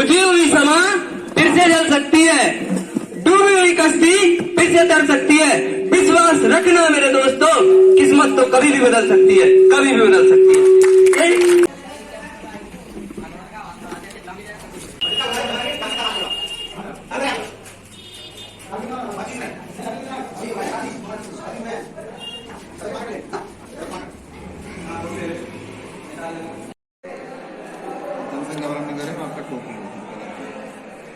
बुझी हुई समा फिर से जल सकती है, डूबी हुई कश्ती फिर से तर सकती है। विश्वास रखना मेरे दोस्तों, किस्मत तो कभी भी बदल सकती है, कभी भी बदल सकती है।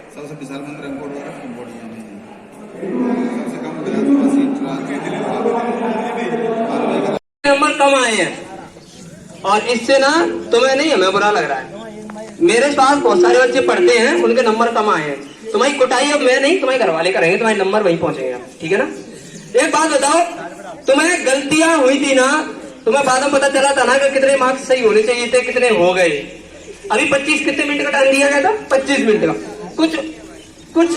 सबसे विशाल मंदिर हमको कंबोडिया में है। सबसे कम नंबर कम आए हैं और इससे ना तुम्हें नहीं हमें बुरा लग रहा है। मेरे पास बहुत सारे बच्चे पढ़ते हैं, उनके नंबर कम आए हैं। तुम्हारी कुटाई अब मैं नहीं, तुम्हारे घर वाले करेंगे, तुम्हारे नंबर वहीं पहुंचेंगे। ठीक है ना। एक बात बताओ, तुम्हें गलतियां हुई थी ना, तुम्हें बाद में पता चला था ना कि कितने मार्क्स सही होने चाहिए थे, कितने हो गए। अभी 25 कितने मिनट का टाइम दिया गया था? 25 मिनट का। कुछ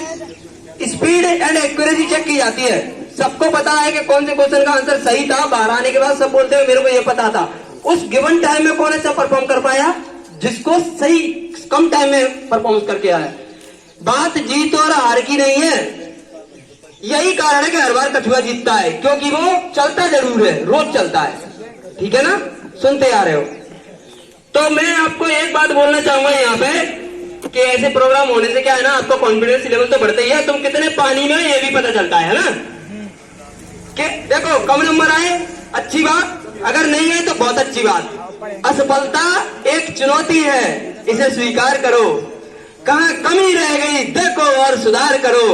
स्पीड एंड एक्यूरेसी चेक की जाती है। सबको पता है कि कौन से क्वेश्चन का आंसर सही था। बाहर आने के बाद सब बोलते हैं मेरे को ये पता था। उस गिवन टाइम में कौन अच्छा परफॉर्म कर पाया? जिसको सही कम टाइम में परफॉर्म करके आया। बात जीत और हार की नहीं है। यही कारण है कि हर बार कछुआ जीतता है, क्योंकि वो चलता जरूर है, रोज चलता है। ठीक है ना, सुनते आ रहे हो। तो मैं आपको एक बात बोलना चाहूंगा यहाँ पे कि ऐसे प्रोग्राम होने से क्या है ना, आपका कॉन्फिडेंस लेवल तो बढ़ता ही है, तुम कितने पानी में हो ये भी पता चलता है ना। कि देखो कम नंबर आए अच्छी बात, अगर नहीं आए तो बहुत अच्छी बात। असफलता एक चुनौती है, इसे स्वीकार करो। कहाँ कमी रह गई देखो और सुधार करो।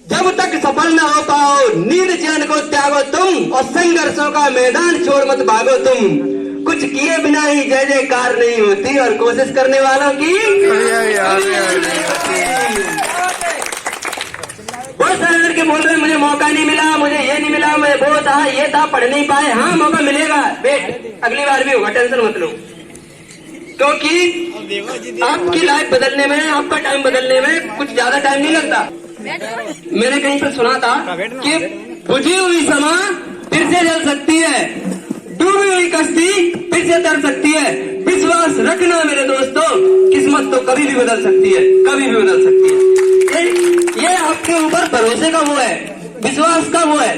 जब तक सफल न हो पाओ नींद चैन को त्यागो तुम, और संघर्षों का मैदान छोड़ मत भागो तुम। कुछ किए बिना ही जय जयकार नहीं होती, और कोशिश करने वालों की बहुत सारे लड़के बोल रहे हैं मुझे मौका नहीं मिला, मुझे ये नहीं मिला, मैं वो था ये था, पढ़ नहीं पाए। हाँ मौका मिलेगा बेट, अगली बार भी होगा, टेंशन मत लो। क्योंकि आपकी लाइफ बदलने में, आपका टाइम बदलने में कुछ ज्यादा टाइम नहीं लगता। मैंने कहीं पर सुना था कि बुझी हुई समा फिर से जल सकती है, डूबी हुई कश्ती फिर से तर सकती है। विश्वास रखना मेरे दोस्तों, किस्मत तो कभी भी बदल सकती है, कभी भी बदल सकती है। ये आपके ऊपर भरोसे का वो है, विश्वास का वो है।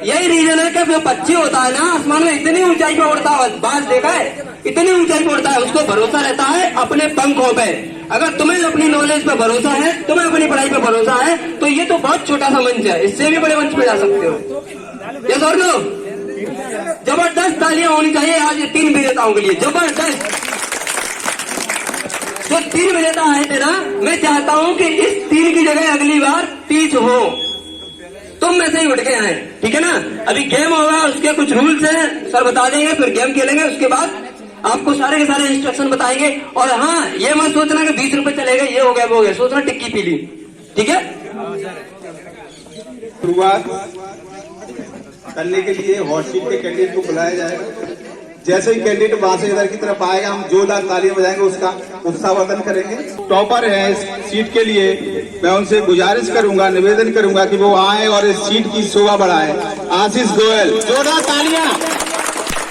यही रीजन है कि जो पक्षी होता है ना आसमान में, इतनी ऊंचाई पे उड़ता है, बात देखा है, इतनी ऊंचाई पे उड़ता है, उसको भरोसा रहता है अपने पंखों पे। अगर तुम्हें अपनी नॉलेज पे भरोसा है, तुम्हें अपनी पढ़ाई पे भरोसा है, तो ये तो बहुत छोटा सा मंच है, इससे भी बड़े मंच पे जा सकते हो। ये और लो, जबरदस्त तालियां होनी चाहिए आज ये 3 विजेताओं के लिए, जबरदस्त। जो 3 विजेता आए थे ना, मैं चाहता हूं कि इस 3 की जगह अगली बार 30 हो, तुम में से ही उठ के आए। ठीक है ना। अभी गेम होगा, उसके कुछ रूल्स हैं, सर बता देंगे, फिर गेम खेलेंगे, उसके बाद आपको सारे के सारे इंस्ट्रक्शन बताएंगे। और हाँ, ये मत सोचना कि 20 रुपए चलेगा, ये हो गया वो हो गया, सोचना टिक्की पी ली। ठीक है। शुरुआत करने के लिए हॉट सीट के कैंडिडेट को बुलाया जाएगा। जैसे ही कैंडिडेट वहां से इधर की तरफ आएगा, हम जोरदार तालियां बजाएंगे, उसका उत्साहवर्धन करेंगे। टॉपर है इस सीट के लिए, मैं उनसे गुजारिश करूंगा, निवेदन करूंगा कि वो आए और इस सीट की शोभा बढ़ाए। आशीष गोयल, जोरदार तालियां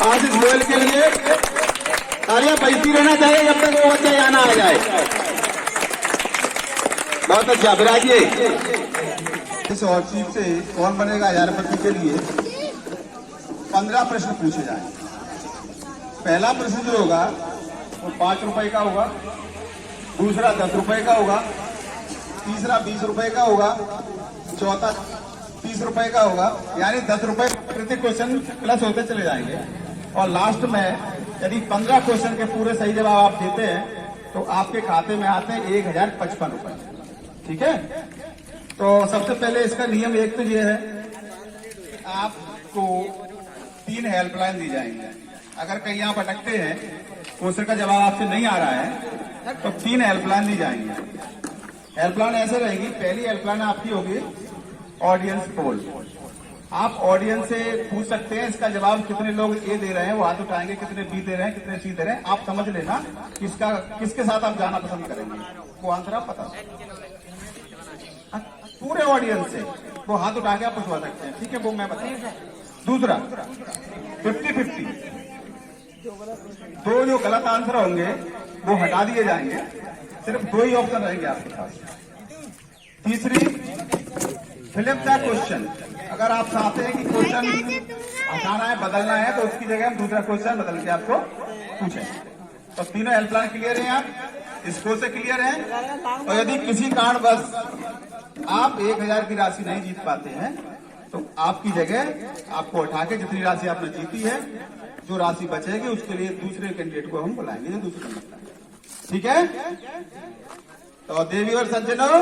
आशीष गोयल के लिए। तालियां बजती रहना चाहिए जब तक वो बच्चा यहाँ आ जाए। बहुत अच्छा, विराजिए। इस हॉट सीट से कौन बनेगा 1000 रुपये के लिए 15 प्रश्न पूछे जाए। पहला प्रश्न जो होगा वो 5 रुपए का होगा, दूसरा 10 रुपए का होगा, तीसरा 20 रुपए का होगा, चौथा 30 रुपए का होगा, यानी 10 रुपए प्रति क्वेश्चन प्लस होते चले जाएंगे। और लास्ट में यदि 15 क्वेश्चन के पूरे सही जवाब आप देते हैं तो आपके खाते में आते हैं 1055 रुपए। ठीक है। तो सबसे पहले इसका नियम एक तो ये है कि आपको 3 हेल्पलाइन दी जाएंगी। अगर कहीं आप अटकते हैं, क्वेश्चन का जवाब आपसे नहीं आ रहा है, तो 3 हेल्पलाइन दी जाएंगी। हेल्पलाइन ऐसे रहेगी, पहली हेल्पलाइन आपकी होगी ऑडियंस पोल। आप ऑडियंस से पूछ सकते हैं इसका जवाब कितने लोग ए दे रहे हैं, वो हाथ उठाएंगे, कितने बी दे रहे हैं, कितने सी दे रहे हैं। आप समझ लेना किसके साथ आप जाना पसंद करेंगे, वो आंसर आप पता पूरे ऑडियंस से वो हाथ उठा के आप पूछवा सकते हैं। ठीक है, वो मैं बताऊंगा। दूसरा 50-50, 2 जो गलत आंसर होंगे वो हटा दिए जाएंगे सिर्फ 2 ही ऑप्शन रहेंगे आपके पास। तीसरी, फ्लिप द क्वेश्चन। अगर आप चाहते हैं कि क्वेश्चन हटाना है, बदलना है, तो उसकी जगह हम दूसरा क्वेश्चन बदल के आपको पूछें। तो तीनों हेल्पलाइन क्लियर है, आप स्कोर से क्लियर है। और यदि किसी कारणवश आप 1000 की राशि नहीं जीत पाते हैं तो आपकी जगह आपको उठा के जितनी राशि आपने जीती है, जो राशि बचेगी उसके लिए दूसरे कैंडिडेट को हम बुलाएंगे जो दूसरे नंबर पर है। ठीक है? तो देवी और सज्जनों,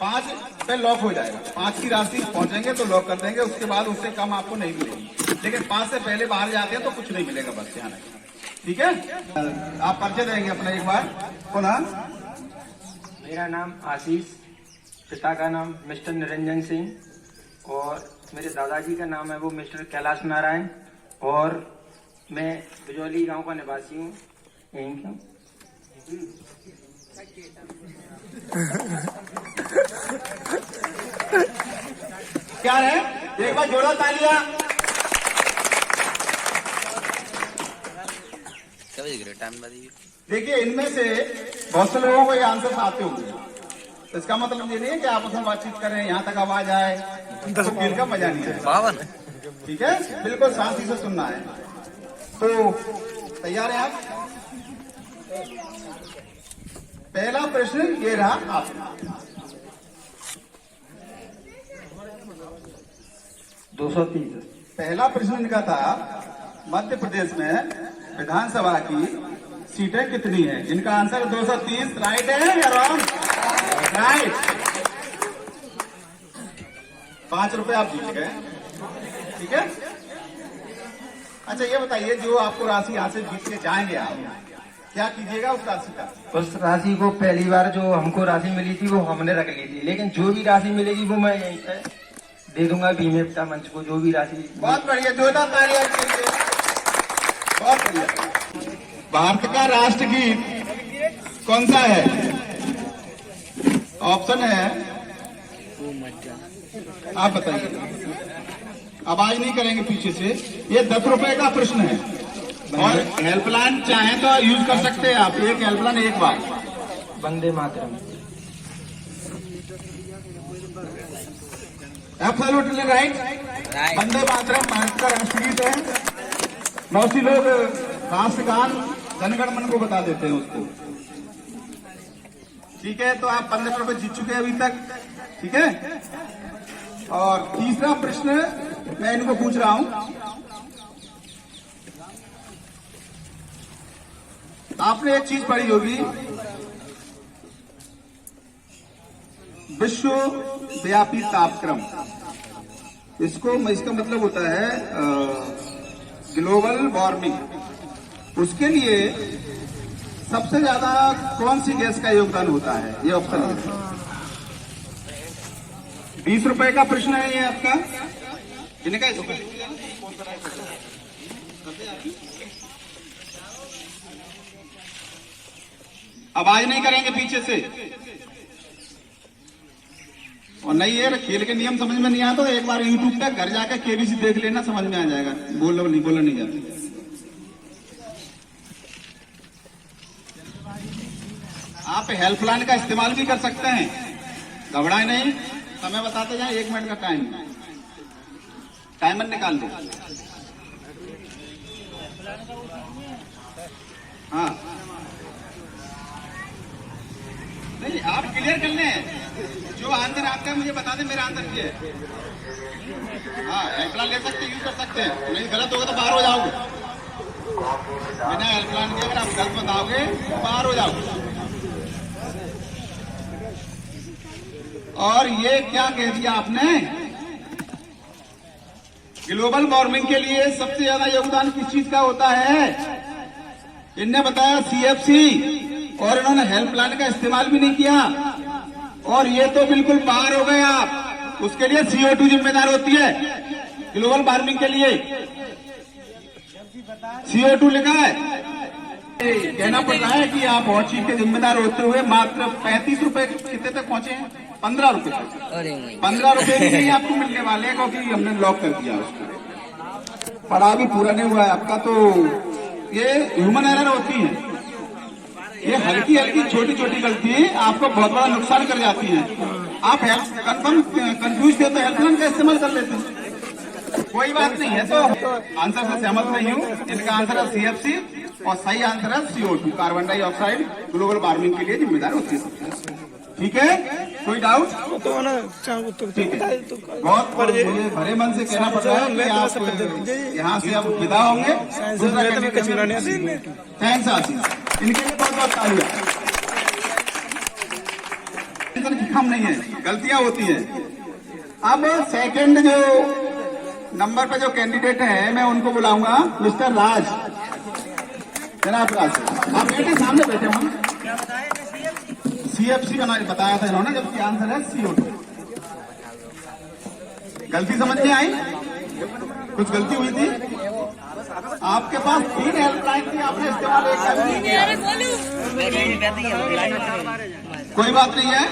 5 पे लॉक हो जाएगा। 5 की राशि पहुंचेंगे तो लॉक कर देंगे, उसके बाद उससे कम आपको नहीं मिलेगी। लेकिन 5 से पहले बाहर जाते हैं तो कुछ नहीं मिलेगा, बस ध्यान रखिए। ठीक है? आप परिचय देंगे अपना एक बार पुनः। मेरा नाम आशीष, पिता का नाम मिस्टर निरंजन सिंह और मेरे दादाजी का नाम है वो मिस्टर कैलाश नारायण, और मैं बिजौली गांव का निवासी हूँ। यहीं क्यों क्या है? एक बार जोड़ो तालियां। देखिए, इनमें से बहुत से लोगों को ये आंसर आते होंगे, तो इसका मतलब ये नहीं है कि आप उसमें बातचीत करें, यहाँ तक आवाज आए तो खेल का मजा नहीं आए। ठीक है? बिल्कुल शांति से सुनना है। तो तैयार है आप? पहला प्रश्न ये रहा आपका। 230। पहला प्रश्न इनका था, मध्य प्रदेश में विधानसभा की सीटें कितनी हैं? इनका आंसर 230। राइट है या रॉन्ग? राइट। 5 रुपए आप जीत गए। ठीक है? अच्छा, ये बताइए, जो आपको राशि यहाँ से जीत के जाएंगे, आप क्या कीजिएगा उस राशि का? उस राशि को पहली बार जो हमको राशि मिली थी वो हमने रख ली थी, लेकिन जो भी राशि मिलेगी वो मैं यहीं पे दे दूंगा बीमेप्टा मंच को, जो भी राशि। बहुत बढ़िया, जोरदार तालियां। बहुत बढ़िया। भारत का राष्ट्रगीत कौन सा है? ऑप्शन है, आप बताइए। आवाज नहीं करेंगे पीछे से। ये 10 रुपए का प्रश्न है और हेल्पलाइन चाहें तो यूज कर सकते हैं आप। एक हेल्पलाइन एक बार। वंदे मातरम। Absolutely right. वंदे मातरम भारत का राष्ट्रगीत है। बहुत सी लोग राष्ट्रगान जनगण मन को बता देते हैं उसको। ठीक है? तो आप 15 रुपए जीत चुके हैं अभी तक। ठीक है? और तीसरा प्रश्न मैं इनको पूछ रहा हूं। आपने एक चीज पढ़ी होगी, विश्वव्यापी तापक्रम। इसका मतलब होता है ग्लोबल वार्मिंग। उसके लिए सबसे ज्यादा कौन सी गैस का योगदान होता है? ये ऑप्शन है। 20 रुपए का प्रश्न है ये आपका। इनका आवाज नहीं करेंगे पीछे से। और नहीं, ये खेल के नियम समझ में नहीं आता तो एक बार यूट्यूब पे घर जाकर केबीसी देख लेना, समझ में आ जाएगा। बोलना नहीं जाता। आप हेल्पलाइन का इस्तेमाल भी कर सकते हैं, घबराए नहीं। समय बताते जाए, 1 मिनट का टाइमर निकाल दो। हाँ, नहीं, आप क्लियर कर लें। जो आंसर आपका मुझे बता दें, मेरा आंसर ये है। हाँ, हेल्पलाइन ले सकते, यूज कर सकते हैं। नहीं, गलत होगा तो बाहर हो जाओगे। बिना हेल्पलाइन के अगर आप गलत बताओगे तो बाहर हो जाओगे। और ये क्या कह दिया आपने? ग्लोबल वार्मिंग के लिए सबसे ज्यादा योगदान किस चीज का होता है? इनने बताया CFC, और इन्होंने हेल्पलाइन का इस्तेमाल भी नहीं किया। और ये तो बिल्कुल बाहर हो गए आप। उसके लिए CO2 जिम्मेदार होती है ग्लोबल वार्मिंग के लिए। CO2 लिखा है। कहना पड़ता है कि आप हॉट शीट के जिम्मेदार होते हुए मात्र 35 रुपए कितने तक पहुंचे हैं? 15 रुपए तक। 15 रुपए भी नहीं आपको मिलने वाले, क्योंकि हमने लॉक कर दिया उसको। पढ़ा भी पूरा नहीं हुआ है आपका, तो ये ह्यूमन एरर होती है, ये हल्की हल्की छोटी छोटी गलती आपको बहुत बड़ा नुकसान कर जाती है। आप कंफर्म कंफ्यूज थे तो हेल्पलाइन का इस्तेमाल कर लेते हैं, कोई बात नहीं है। तो आंसर से सहमत नहीं हूँ, इनका आंसर है CFC और सही आंसर है CO2, carbon dioxide global warming के लिए जिम्मेदार होती है। ठीक है, कोई डाउट? ठीक है, बहुत मुझे भरे मन से कहना पड़ रहा है कि आप यहाँ से अब विदा होंगे। थैंक्स आशीष, इनके लिए बहुत बहुत तालियां। हम नहीं है, गलतियां होती है। अब सेकंड जो नंबर पे जो कैंडिडेट है मैं उनको बुलाऊंगा, मिस्टर राज, जनाब राज, आप बैठे सामने बैठे हो। CFC बताया था इन्होंने, जबकि आंसर है CO2। गलती समझ में आई? कुछ गलती हुई थी? आपके पास 3 हेल्पलाइन थी, आपने इस्तेमाल एक कर नहीं किया। कोई बात नहीं है।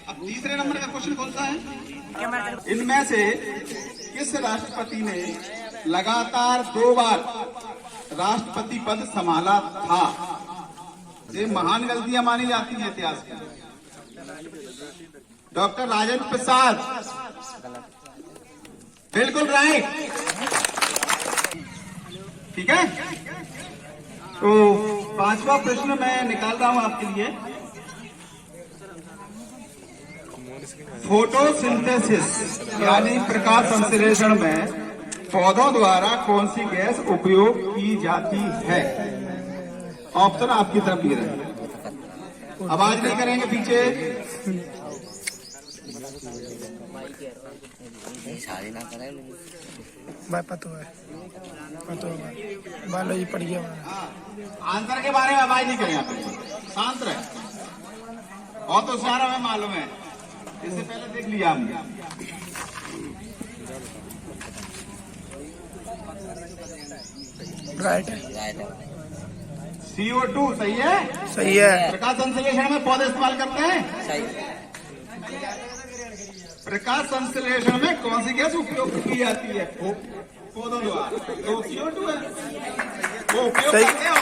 अब तीसरे नंबर का क्वेश्चन कौन सा है? इनमें से किस राष्ट्रपति ने लगातार 2 बार राष्ट्रपति पद संभाला था? ये महान गलतियां मानी जाती हैं इतिहास में। डॉक्टर राजेंद्र प्रसाद, बिल्कुल राइट। ठीक है, तो 5वां प्रश्न मैं निकाल रहा हूं आपके लिए। फोटोसिंथेसिस यानी प्रकाश संश्लेषण में पौधों द्वारा कौन सी गैस उपयोग की जाती है? ऑप्शन आपकी तरफ ये रहे, आवाज नहीं करेंगे पीछे। बालो जी पड़ गया। आंसर के बारे में आवाज नहीं करें, आप शांत रहे। और तो सारा हमें मालूम है, इससे पहले देख लिया हमने। राइट, CO2 सही है, सही है। प्रकाश संश्लेषण में पौधे इस्तेमाल करते हैं। सही। प्रकाश संश्लेषण में कौन सी गैस उपयोग की जाती है? पौधों द्वारा, तो CO2 है, वो उपयोग करते हैं।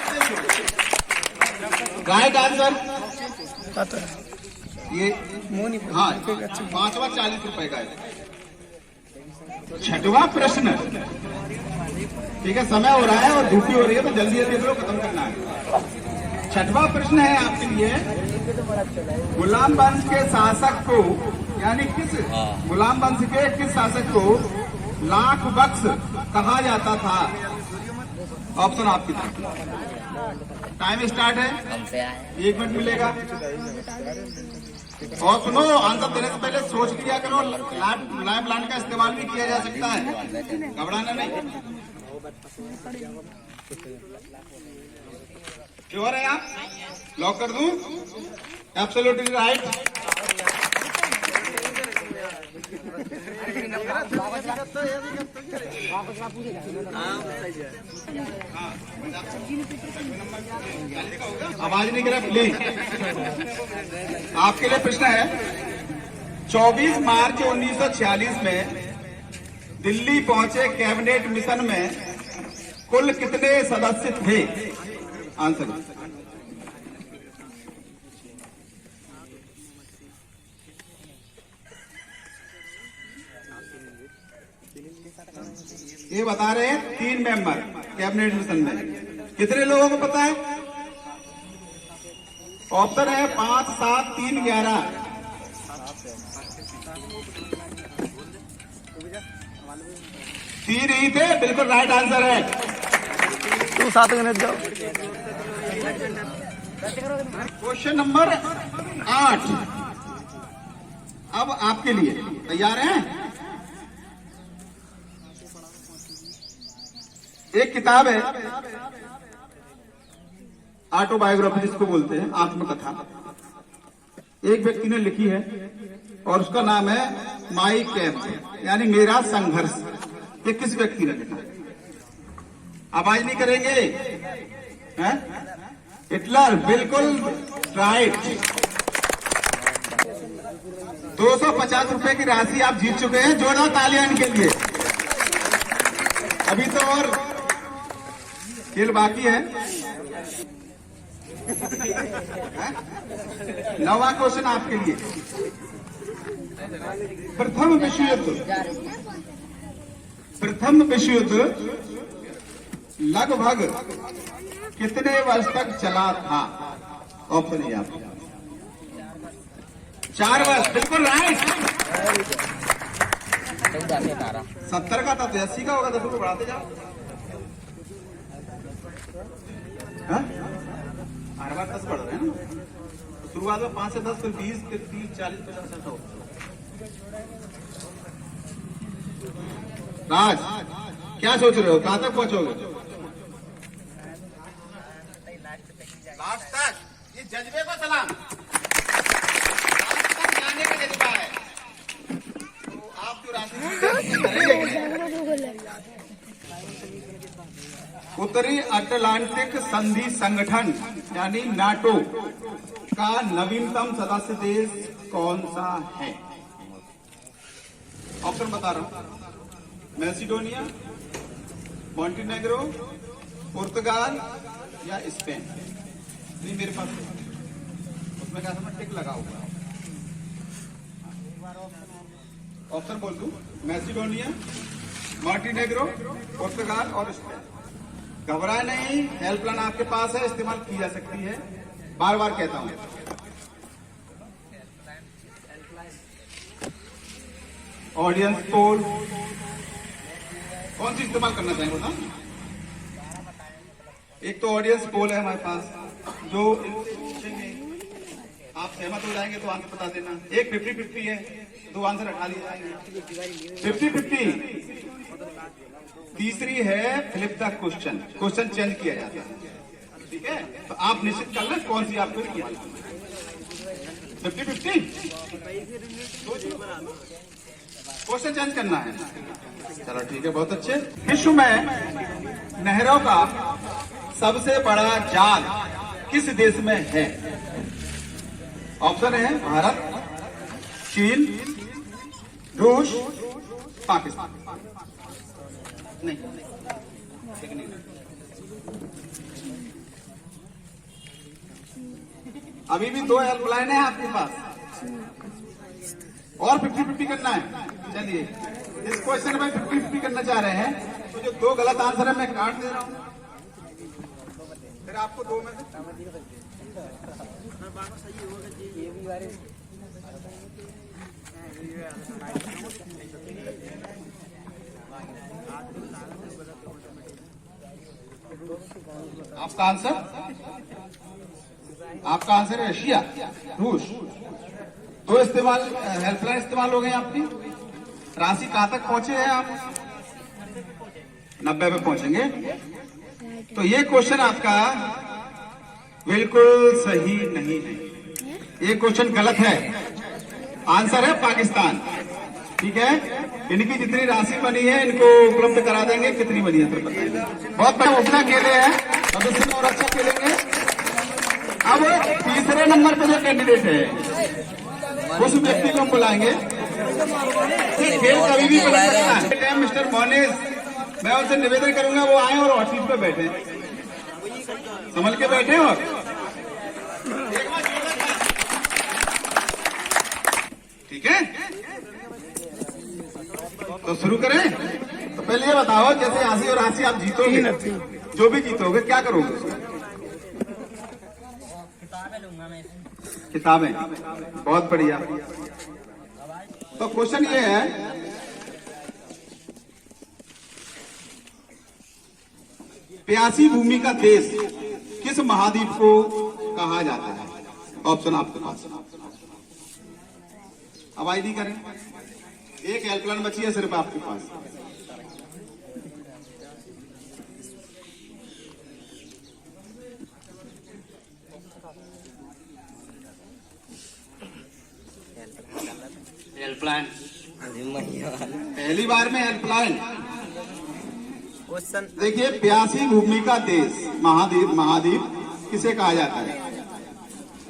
राइट आंसर पता है ये। हाँ, 5वां 40 रुपए का है। 6वां प्रश्न, ठीक है, समय हो रहा है और धूपी हो रही है तो जल्दी जल्दी लोग खत्म करना है। 6वां प्रश्न है आपके लिए। गुलाम वंश के शासक को, यानी गुलाम वंश के किस शासक को लाख बख्श कहा जाता था? ऑप्शन आपकी तरफ। टाइम स्टार्ट है, 1 मिनट मिलेगा। और सुनो, आंसर देने से पहले सोच लिया करो, लाइव प्लान का इस्तेमाल भी किया जा सकता है, घबराना नहीं। श्योर है आप? लॉक कर दूं? Absolutely right. आवाज नहीं करा प्लीज। आपके लिए प्रश्न है, 24 मार्च 1946 में दिल्ली पहुंचे कैबिनेट मिशन में कुल कितने सदस्य थे? आंसर। ये बता रहे हैं 3 मेंबर कैबिनेट मिशन में। कितने लोगों को पता है? ऑप्शन है 5, 7, 3, 11। 3 ही थे, बिल्कुल राइट आंसर है। तुम 7 मिनट जाओ। क्वेश्चन नंबर 8 अब आपके लिए, तैयार हैं? एक किताब है, ऑटोबायोग्राफी जिसको बोलते हैं, आत्मकथा, एक व्यक्ति ने लिखी है और उसका नाम है माई कैम्प, यानी मेरा संघर्ष। ये किस व्यक्ति ने लिखा? आवाज नहीं करेंगे? हैं? हिटलर, बिल्कुल राइट। 250 रुपए की राशि आप जीत चुके हैं। जोरदार तालियां इनके लिए। अभी तो और खेल बाकी है। नवा क्वेश्चन आपके लिए। प्रथम विश्व युद्ध लगभग कितने वर्ष तक चला था? ऑप्शन है आपको। 4 वर्ष। बिल्कुल राइट। 70 का था तो 80 का होगा, 10 रुपये बढ़ाते जाओ। हर बार 10 बढ़ रहे हैं ना। शुरुआत में 5 से 10, फिर 20, फिर 30, 40, 50 ऐसा होता है। राज क्या सोच रहे हो, कहां तक पहुंचोगे? लास्ट तक। ये जज्बे को सलाम। लास्ट तक जाने का जज्बा है। तो आप जो राशि उत्तरी अटलांटिक संधि संगठन यानी नाटो का नवीनतम सदस्य देश कौन सा है? ऑप्शन बता रहा हूं। मैसिडोनिया, मॉन्टेनेग्रो, पुर्तगाल या स्पेन। नहीं मेरे पास उसमें क्या समझ टिक लगा हुआ। ऑप्शन बोल दूं। मैसिडोनिया, मॉन्टेनेग्रो, पुर्तगाल और स्पेन। घबराए नहीं, हेल्पलाइन आपके पास है, इस्तेमाल की जा सकती है। बार बार कहता हूं। ऑडियंस पोल कौन सी इस्तेमाल करना चाहेंगे बताओ? एक तो ऑडियंस पोल है हमारे पास, जो पूछेंगे आप सहमत हो जाएंगे तो आंसर बता देना। एक 50-50 है, 2 आंसर हटा लिए जाएंगे। 50-50। तीसरी है flip the question, question change किया जाता है। ठीक है, तो आप निश्चित कर लें कौन सी आपको किया। 50-50 क्वेश्चन चेंज करना है। चलो ठीक है, बहुत अच्छे। विश्व में नहरों का सबसे बड़ा जाल किस देश में है? ऑप्शन है भारत, चीन, रूस, पाकिस्तान। नहीं, अभी भी 2 हेल्पलाइन है आपके पास और 50-50 करना है। चलिए, इस क्वेश्चन में 50-50 करना चाह रहे हैं तो जो 2 गलत आंसर है मैं काट दे रहा हूं। फिर आपको 2 में से आपका आंसर है रशिया, रूस। 2 इस्तेमाल हेल्पलाइन इस्तेमाल हो गए आपकी। राशि कहां तक पहुंचे हैं आप? 90 पे पहुंचेंगे। तो ये क्वेश्चन आपका बिल्कुल सही नहीं है, ये क्वेश्चन गलत है। आंसर है पाकिस्तान। ठीक है, इनकी जितनी राशि बनी है इनको उपलब्ध करा देंगे। कितनी बनी है तो बताएंगे। बहुत बड़ा उतना खेले हैं, भविष्य में और अच्छा खेलेंगे। अब तीसरे नंबर पे जो कैंडिडेट है उस व्यक्ति को हम बुलाएंगे। खेल कभी भी बदल सकता है। मिस्टर मोनेस, मैं उनसे निवेदन करूंगा वो आए और हॉट सीट पे बैठे, संभल के बैठे। और ठीक है, तो शुरू करें। तो पहले ये बताओ, जैसे आशी और आशी आप जीतोगे, जो भी जीतोगे क्या करोगे? किताबें। बहुत बढ़िया। तो क्वेश्चन ये है, प्यासी भूमि का देश किस महाद्वीप को कहा जाता है? ऑप्शन आपके पास। अब आईडी करें। एक हेल्पलाइन बची है सिर्फ आपके पास। हेल्पलाइन पहली बार में हेल्पलाइन। देखिए, प्यासी भूमि का देश महाद्वीप किसे कहा जाता है?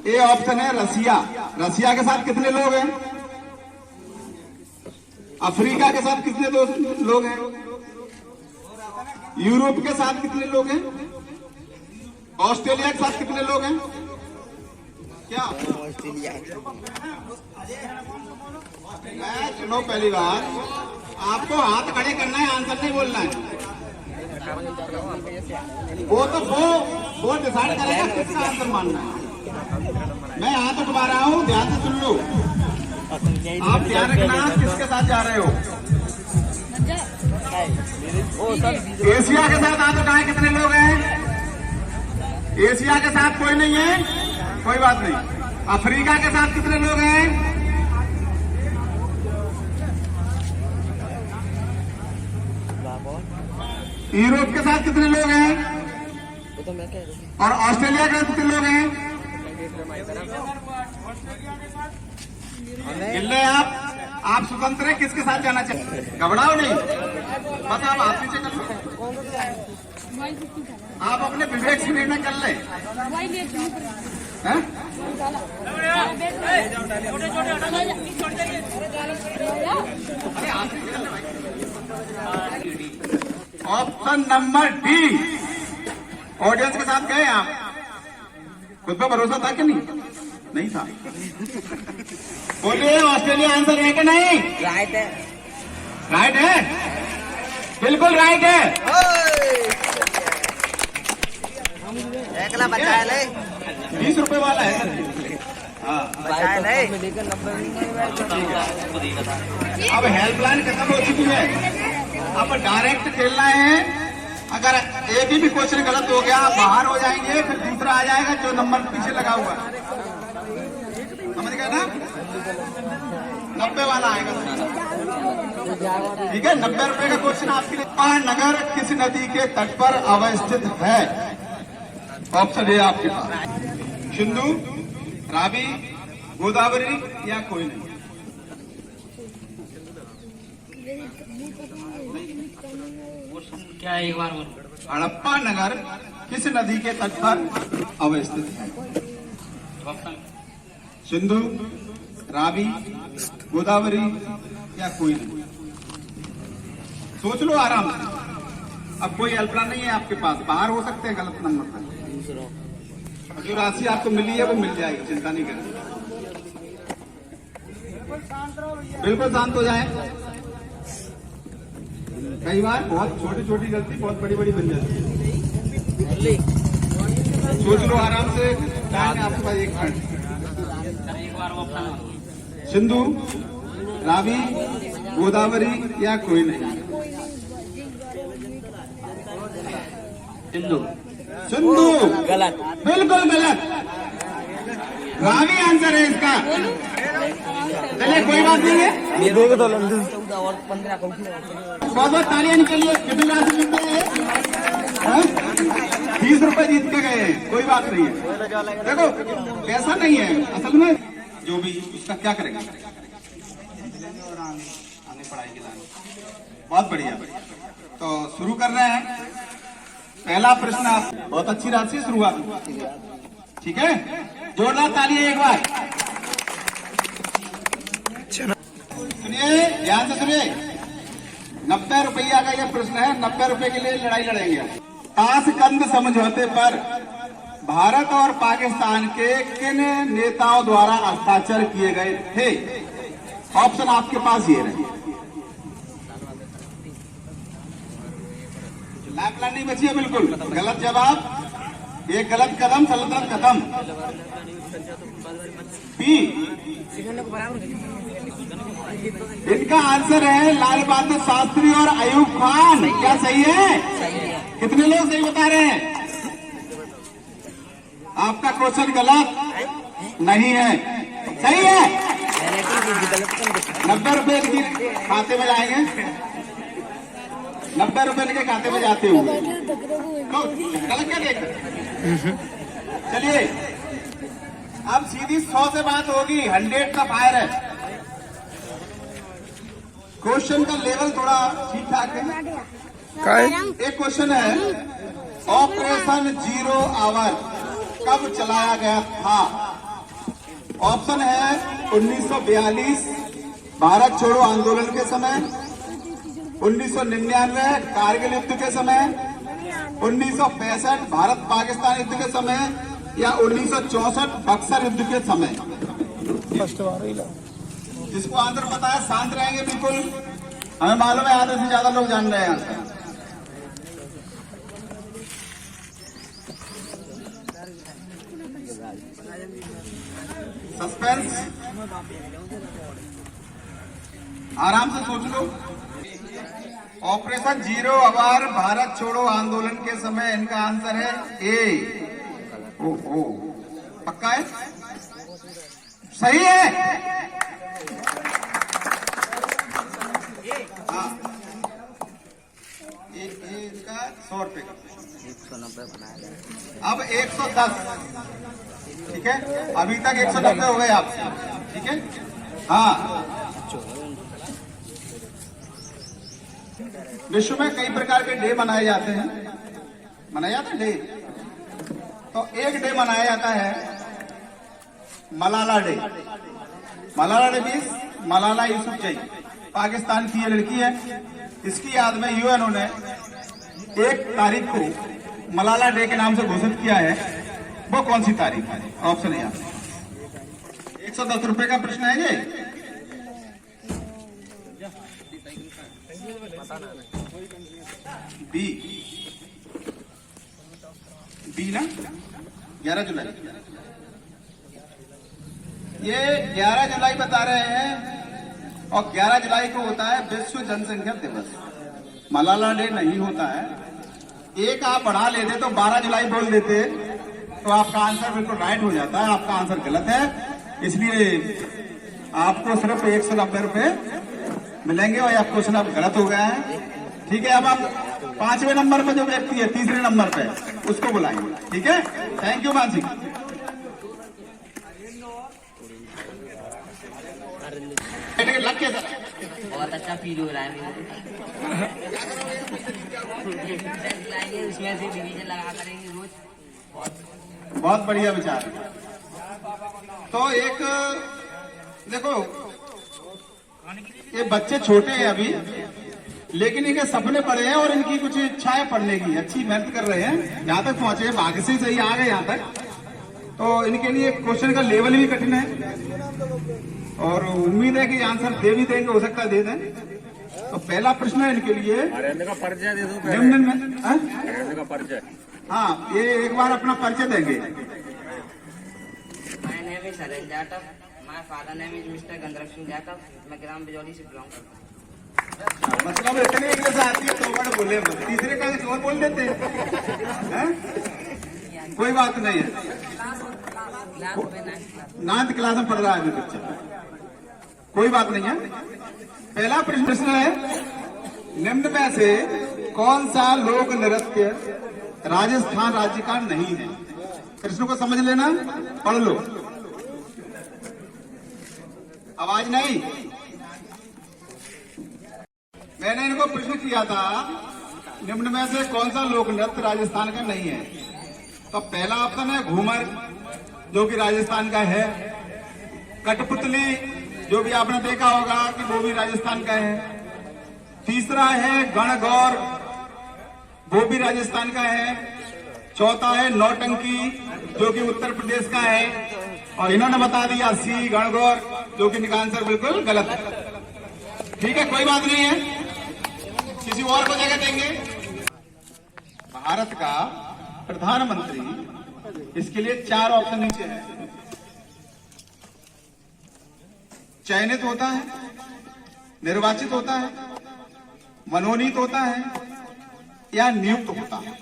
ए ऑप्शन है रसिया। रसिया के साथ कितने लोग हैं? अफ्रीका के साथ कितने दोस्त लोग हैं? यूरोप के साथ कितने लोग हैं? ऑस्ट्रेलिया के साथ कितने लोग हैं? क्या मैं चुनो पहली बार, आपको हाथ खड़े करना है, आंसर नहीं बोलना है। वो डिसाइड करेगा किसका आंसर मानना है। मैं हाथ उठवा रहा हूँ, ध्यान से सुन लो। आप ध्यान रखना किसके साथ जा रहे हो। एशिया के साथ हाथ उठाए, कितने लोग हैं? एशिया के साथ कोई नहीं है, कोई बात नहीं। अफ्रीका के साथ कितने लोग हैं? यूरोप के साथ कितने लोग हैं? और ऑस्ट्रेलिया के साथ कितने लोग हैं? गिल्ले आप स्वतंत्र हैं, किसके साथ जाना चाहिए? घबराओ नहीं, बस आप हाथ पीछे कर लो, आप अपने विवेक से निर्णय कर ले। ऑप्शन नंबर डी, ऑडियंस के साथ गए आप, खुद पे भरोसा था कि नहीं था? बोलिए, ऑस्ट्रेलिया आंसर है कि नहीं? राइट है, राइट है, बिल्कुल राइट है। एकला बचा ले, 20 रुपए वाला है। हाँ, अब हेल्पलाइन खत्म हो चुकी है, अब डायरेक्ट खेलना है। अगर एक भी क्वेश्चन गलत हो गया, बाहर हो जाएंगे, फिर दूसरा आ जाएगा जो नंबर पीछे लगा हुआ। समझ गए ना? 90 वाला आएगा, ठीक है। 90 रुपए का क्वेश्चन आपके लिए। नगर किस नदी के तट पर अवस्थित है? ऑप्शन ए आपके पास, सिंधु, रावी, गोदावरी या कोई नहीं। क्या एक बार हड़प्पा नगर किस नदी के तट पर अवस्थित है? सिंधु, रावी, गोदावरी या कोई नहीं। सोच लो आराम से, अब कोई हेल्पलाइन नहीं है आपके पास, बाहर हो सकते हैं गलत नंबर पर। जो राशि आपको मिली है वो मिल जाएगी, चिंता नहीं करें। बिल्कुल शांत हो जाए। कई बार बहुत छोटी छोटी गलती बहुत बड़ी बड़ी बन जाती है। सोच लो आराम से, टाइम है आपके पास 1 मिनट। सिंधु, रावी, गोदावरी या कोई नहीं? सिंधु। सिंधु गलत, बिल्कुल गलत। रावी आंसर है इसका। चलिए कोई बात नहीं है, बहुत बहुत तालियां निकलिए। कितनी राशि जीत गए हैं? 20 रुपए जीत के गए हैं, कोई बात नहीं है। देखो पैसा नहीं है असल में, जो भी उसका क्या करेंगे, आगे पढ़ाई के लाने। बहुत बढ़िया, तो शुरू कर रहे हैं। पहला प्रश्न, आप बहुत अच्छी राशि शुरुआत, ठीक है। जोरदार तालियां एक बार। सुनिए, ध्यान से सुनिए। 90 रुपया का यह प्रश्न है, 90 रुपए के लिए लड़ाई लड़ेंगे। ताशकंद समझौते पर भारत और पाकिस्तान के किन नेताओं द्वारा हस्ताक्षर किए गए थे? ऑप्शन आपके पास ये रहे। लाइफलाइन नहीं बची है, बिल्कुल गलत जवाब। एक गलत कदम, सल्तनत खत्म। बी, इनका आंसर है लाल बहादुर शास्त्री और अयूब खान। क्या सही है? कितने लोग सही बता रहे हैं? आपका क्वेश्चन गलत नहीं है, सही है। 90 रुपए खाते में जाएंगे, 90 रुपए के खाते में जाते होंगे। तो गलत क्या देख? चलिए अब सीधी 100 से बात होगी, 100 का फायर है। क्वेश्चन का लेवल थोड़ा ठीक ठाक है। एक क्वेश्चन है, ऑपरेशन 0 आवर कब चलाया गया था? ऑप्शन है 1942, भारत छोड़ो आंदोलन के समय, 1999 कारगिल युद्ध के समय, 1965 भारत पाकिस्तान युद्ध के समय, या 1964 बक्सर युद्ध के समय? फर्स्ट बार ही ला जिसको आंसर पता है शांत रहेंगे बिल्कुल। हमें मालूम है आधे से ज्यादा लोग जान रहे हैं आंसर। सस्पेंस, आराम से सोच लो। ऑपरेशन जीरो अवार भारत छोड़ो आंदोलन के समय इनका आंसर है ए। ओहो, पक्का है? सही है। हाँ, इसका 100 रुपए का, 190 बनाया, अब 110। ठीक है, अभी तक 190 हो गए आपसे। ठीक है, हाँ। विश्व में कई प्रकार के डे मनाए जाते हैं, मनाया जाता है डे। तो एक डे मनाया जाता है Malala day. Malala day means Malala Yousafzai, Pakistan की ये लड़की है। इसकी याद में यूएनओ ने 1 तारीख को मलाला डे के नाम से घोषित किया है। वो कौन सी तारीख है? ऑप्शन है 110 रुपए का प्रश्न है ये। बी, बी ना, 11 जुलाई। ये 11 जुलाई बता रहे हैं, और 11 जुलाई को होता है विश्व जनसंख्या दिवस। मलाला डे नहीं होता है। एक आप बढ़ा लेते तो 12 जुलाई बोल देते तो आपका आंसर बिल्कुल राइट हो जाता है। आपका आंसर गलत है, इसलिए आपको सिर्फ 190 रुपए मिलेंगे और आप क्वेश्चन अब गलत हो गया है। ठीक है, अब आप 5वें नंबर पे जो व्यक्ति है, 3रे नंबर पे, उसको बुलाएंगे। ठीक है, थैंक यू मानसी। लग के बहुत अच्छा फील हो रहा है मेरे उसमें से डिवीजन लगा करेंगे रोज। बहुत बढ़िया विचार। तो एक देखो, ये बच्चे छोटे हैं अभी, लेकिन इनके सपने बड़े हैं और इनकी कुछ इच्छाएं पढ़ने की, अच्छी मेहनत कर रहे हैं, यहाँ तक पहुंचे हैं, भाग्य से सही आ गए यहाँ तक। तो इनके लिए क्वेश्चन का लेवल भी कठिन है और उम्मीद है कि आंसर दे भी देंगे, हो सकता है दे दें। तो पहला प्रश्न है इनके लिए, का परिचय दे दो। निम्न में का परिचय, हाँ, ये एक बार अपना परिचय देंगे। My name is Harendra Jatav, my father name is mister गंधर्व सिंह जाटव, मैं ग्राम बिजौली से बिलोंग करता हूँ। मतलब इतने इंग्लिश आती है तो बड़े बोले, तीसरे का और बोल देते हैं। कोई बात नहीं है, 9th क्लास में पढ़ रहा है अभी बच्चा, कोई बात नहीं है। पहला प्रश्न है, निम्न में से कौन सा लोक नृत्य राजस्थान राज्य का नहीं है? प्रश्न को समझ लेना, पढ़ लो। आवाज नहीं। मैंने इनको प्रश्न किया था, निम्न में से कौन सा लोक नृत्य राजस्थान का नहीं है? तो पहला ऑप्शन है घूमर, जो कि राजस्थान का है। कठपुतली, जो भी आपने देखा होगा कि वो भी राजस्थान का है। तीसरा है गणगौर, वो भी राजस्थान का है। चौथा है नौटंकी, जो कि उत्तर प्रदेश का है। और इन्होंने बता दिया सी गणगौर, जो कि इनका आंसर बिल्कुल गलत है। ठीक है, कोई बात नहीं है, किसी और को जगह देंगे। भारत का प्रधानमंत्री, इसके लिए 4 ऑप्शन नीचे है। चयनित होता है, निर्वाचित होता है, मनोनीत होता है, या नियुक्त होता है?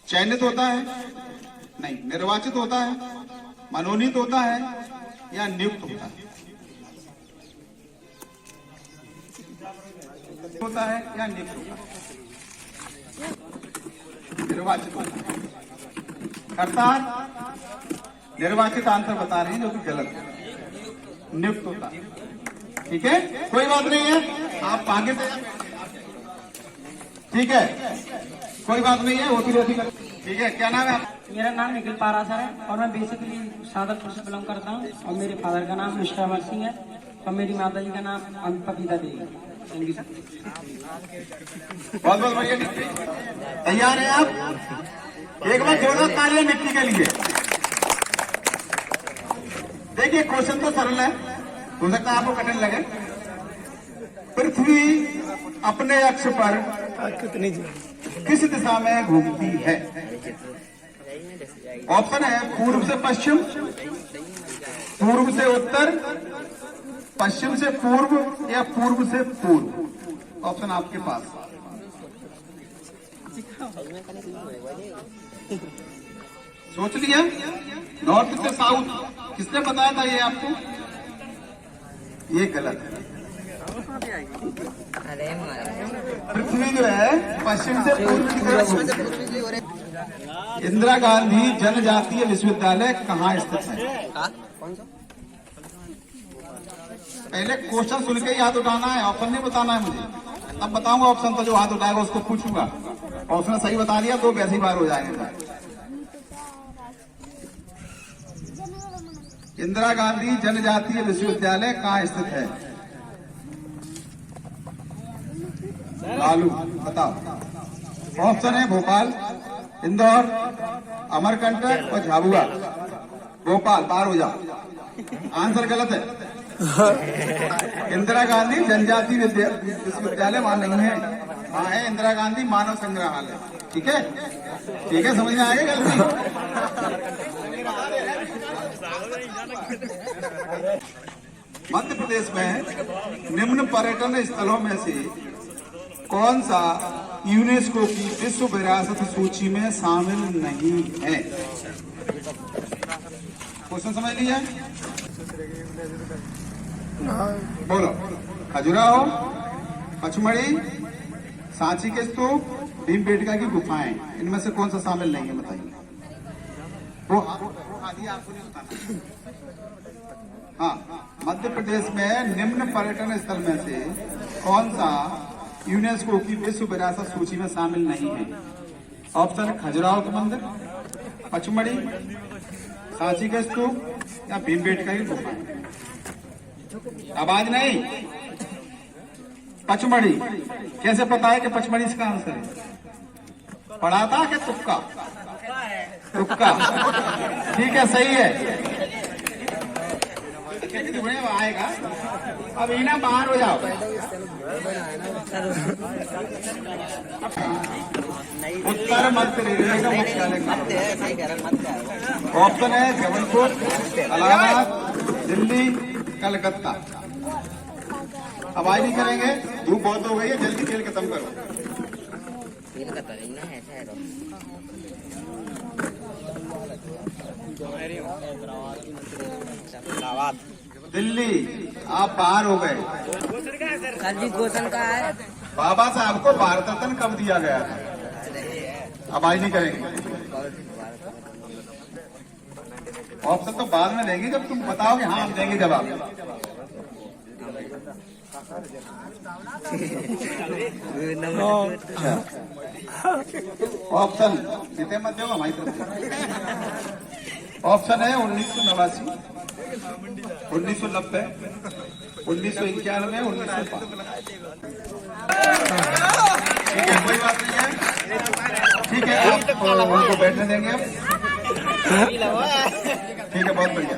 चयनित होता है नहीं, निर्वाचित होता है, मनोनीत होता है, या नियुक्त होता है? होता है या नियुक्त होता है? निर्वाचित होता है। अर्थात निर्वाचित आंसर बता रहे हैं, जो कि गलत है, नियुक्त होता है। ठीक है, कोई बात नहीं है, आप आगे से, ठीक है, कोई बात नहीं है, होती रहती। ठीक है, क्या नाम है आप? मेरा नाम निखिल पारासर है और मैं बेसिकली सादतपुर से बिलोंग करता हूँ और मेरे फादर का नाम मिस्टर अमर सिंह है और मेरी माता जी का नाम पपीता देवी। Thank you sir. बहुत बहुत बढ़िया निक्की, तैयार है आप? एक बार जोरदार तालियां निक्की के लिए। देखिए क्वेश्चन तो सरल है, हो सकता है आपको कठिन लगे। पृथ्वी अपने अक्ष पर कितनी किस दिशा में घूमती है? ऑप्शन है पूर्व से पश्चिम, पूर्व से उत्तर, पश्चिम से पूर्व या पूर्व से पूर्व। ऑप्शन आपके पास। सोच लिया? नॉर्थ से साउथ, किसने बताया था ये आपको? ये गलत है। पृथ्वी जो है पश्चिम से पूर्व की तरफ घूमती है। इंदिरा गांधी जनजातीय विश्वविद्यालय कहाँ स्थित है? पहले क्वेश्चन सुन के ही हाथ उठाना है, ऑप्शन नहीं बताना है मुझे। अब बताऊंगा ऑप्शन, तो जो हाथ उठाएगा उसको पूछूंगा। ऑप्शन सही बता दिया तो वैसी बार हो जाएंगे। इंदिरा गांधी जनजातीय विश्वविद्यालय कहाँ स्थित है? लालू बताओ। ऑप्शन है भोपाल, इंदौर, अमरकंटक और झाबुआ। भोपाल, बाहर हो जाओ। आंसर गलत है। इंदिरा गांधी जनजातीय विश्वविद्यालय वहां नहीं है, वहां है इंदिरा गांधी मानव संग्रहालय। ठीक है, ठीक है, समझ में आएगा गलती। मध्य प्रदेश में निम्न पर्यटन स्थलों में से कौन सा यूनेस्को की विश्व विरासत सूची में शामिल नहीं है? क्वेश्चन समझ लिया? बोलो। खजुराहो, पचमढ़ी, सांची के स्तूप, भीमबेटका की गुफाएं, इनमें से कौन सा शामिल नहीं है? बताइए। वो आदि आपको नहीं बताना। हाँ, मध्य प्रदेश में निम्न पर्यटन स्थल में से कौन सा यूनेस्को की विश्व विरासत सूची में शामिल नहीं है? ऑप्शन है खजुराहो का मंदिर, पचमढ़ी, सांची का स्तूप या भीमबेटका की गुफा। आवाज नहीं। पचमढ़ी। कैसे पता है कि पचमढ़ी इसका आंसर है? पढ़ा था कि तुक्का? तुक्का। ठीक है, सही है। आएगा। अब इना बाहर हो जाओ। उत्तर मध्य रेलवे का मुख्यालय ऑप्शन है जबलपुर, इलाहाबाद, दिल्ली, कलकत्ता। अब आवाज नहीं करेंगे, धूप बहुत हो गई है, जल्दी खेल खत्म करो। दिल्ली, आप बाहर हो गए। सर जी क्वेश्चन का है, बाबा साहब को भारत रत्न कब दिया गया था? अब आज नहीं करेंगे। ऑप्शन तो बाद में देंगे जब तुम बताओगे। हाँ, हम देंगे जवाब। ऑप्शन कितने मत दो हमारी तरफ से। ऑप्शन है 1989, 1990, 1991, 1905। ठीक है, कोई बात नहीं है। ठीक है, आप उनको बैठने देंगे अब। ठीक है, बहुत बढ़िया।